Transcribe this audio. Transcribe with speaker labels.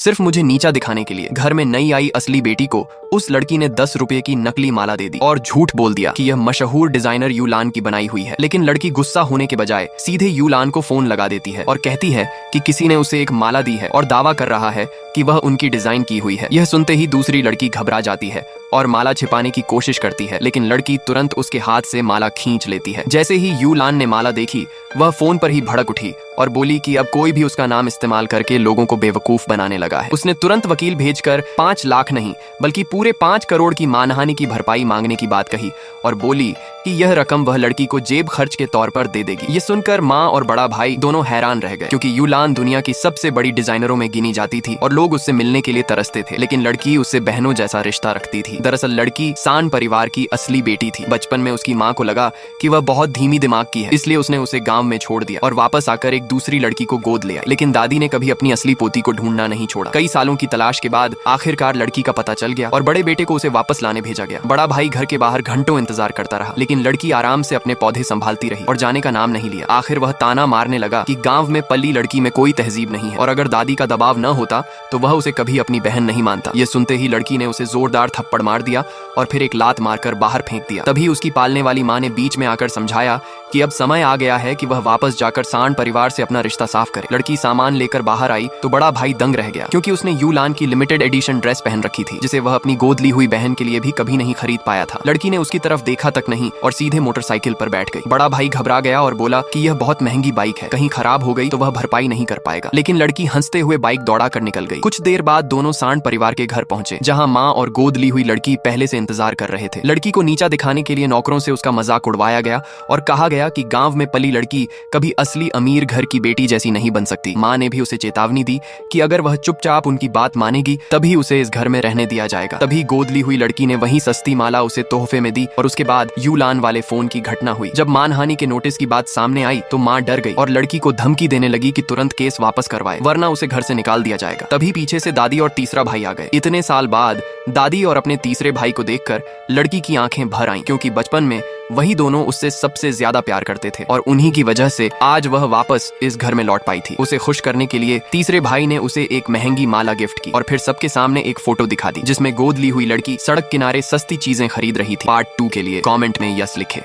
Speaker 1: सिर्फ मुझे नीचा दिखाने के लिए। घर में नई आई असली बेटी को उस लड़की ने 10 रुपए की नकली माला दे दी और झूठ बोल दिया कि यह मशहूर डिजाइनर यूलान की बनाई हुई है। लेकिन लड़की गुस्सा होने के बजाय सीधे यूलान को फोन लगा देती है और कहती है कि किसी ने उसे एक माला दी है और दावा कर रहा है कि वह उनकी डिजाइन की हुई है। यह सुनते ही दूसरी लड़की घबरा जाती है और माला छिपाने की कोशिश करती है, लेकिन लड़की तुरंत उसके हाथ से माला खींच लेती है। जैसे ही यूलान ने माला देखी, वह फोन पर ही भड़क उठी और बोली कि अब कोई भी उसका नाम इस्तेमाल करके लोगों को बेवकूफ बनाने लगा है। उसने तुरंत वकील भेजकर 5 लाख नहीं बल्कि पूरे 5 करोड़ की मानहानि की भरपाई मांगने की बात कही और बोली कि यह रकम वह लड़की को जेब खर्च के तौर पर दे देगी। ये सुनकर माँ और बड़ा भाई दोनों हैरान रह गए, क्योंकि यूलान दुनिया की सबसे बड़ी डिजाइनरों में गिनी जाती थी और लोग उससे मिलने के लिए तरसते थे। लेकिन लड़की उससे बहनों जैसा रिश्ता रखती थी। दरअसल लड़की सान परिवार की असली बेटी थी। बचपन में उसकी माँ को लगा कि वह बहुत धीमी दिमाग की है, इसलिए उसने उसे गाँव में छोड़ दिया और वापस आकर एक दूसरी लड़की को गोद ले आई। लेकिन दादी ने कभी अपनी असली पोती को ढूंढना नहीं छोड़ा। कई सालों की तलाश के बाद आखिरकार लड़की का पता चल गया और बड़े बेटे को उसे वापस लाने भेजा गया। बड़ा भाई घर के बाहर घंटों इंतजार करता रहा, लेकिन लड़की आराम से अपने पौधे संभालती रही और जाने का नाम नहीं लिया। आखिर वह ताना मारने लगा कि गांव में पली लड़की में कोई तहजीब नहीं है और अगर दादी का दबाव न होता तो वह उसे कभी अपनी बहन नहीं मानता। यह सुनते ही लड़की ने उसे जोरदार थप्पड़ मार दिया और फिर एक लात मारकर बाहर फेंक दिया। तभी उसकी पालने वाली माँ ने बीच में आकर समझाया कि अब समय आ गया है कि वह वापस जाकर सांड परिवार से अपना रिश्ता साफ करे। लड़की सामान लेकर बाहर आई तो बड़ा भाई दंग रह गया, क्योंकि उसने यूलान की लिमिटेड एडिशन ड्रेस पहन रखी थी, जिसे वह अपनी गोद ली हुई बहन के लिए भी कभी नहीं खरीद पाया था। लड़की ने उसकी तरफ देखा तक नहीं और सीधे मोटरसाइकिल पर बैठ गई। बड़ा भाई घबरा गया और बोला कि यह बहुत महंगी बाइक है, कहीं खराब हो गई तो वह भरपाई नहीं कर पाएगा। लेकिन लड़की हंसते हुए बाइक दौड़ा कर निकल गई। कुछ देर बाद दोनों सांड परिवार के घर पहुंचे, जहां माँ और गोद ली हुई लड़की पहले से इंतजार कर रहे थे। लड़की को नीचा दिखाने के लिए नौकरों से उसका मजाक उड़वाया गया और कहा गया कि गांव में पली लड़की कभी असली अमीर घर की बेटी जैसी नहीं बन सकती। माँ ने भी उसे चेतावनी दी कि अगर वह चुपचाप उनकी बात मानेगी तभी उसे इस घर में रहने दिया जाएगा। तभी गोद ली हुई लड़की ने वही सस्ती माला उसे तोहफे में दी और उसके बाद यूलान वाले फोन की घटना हुई। जब मानहानि के नोटिस की बात सामने आई तो माँ डर गई और लड़की को धमकी देने लगी कि तुरंत केस वापस करवाए, वरना उसे घर से निकाल दिया जाएगा। तभी पीछे से दादी और तीसरा भाई आ गए। इतने साल बाद दादी और अपने तीसरे भाई को देखकर लड़की की आंखें भर आईं, क्योंकि बचपन में वही दोनों उससे सबसे ज्यादा प्यार करते थे और उन्हीं की वजह से आज वह वापस इस घर में लौट पाई थी। उसे खुश करने के लिए तीसरे भाई ने उसे एक महंगी माला गिफ्ट की और फिर सबके सामने एक फोटो दिखा दी, जिसमें गोद ली हुई लड़की सड़क किनारे सस्ती चीजें खरीद रही थी। पार्ट 2 के लिए कमेंट में यस लिखे।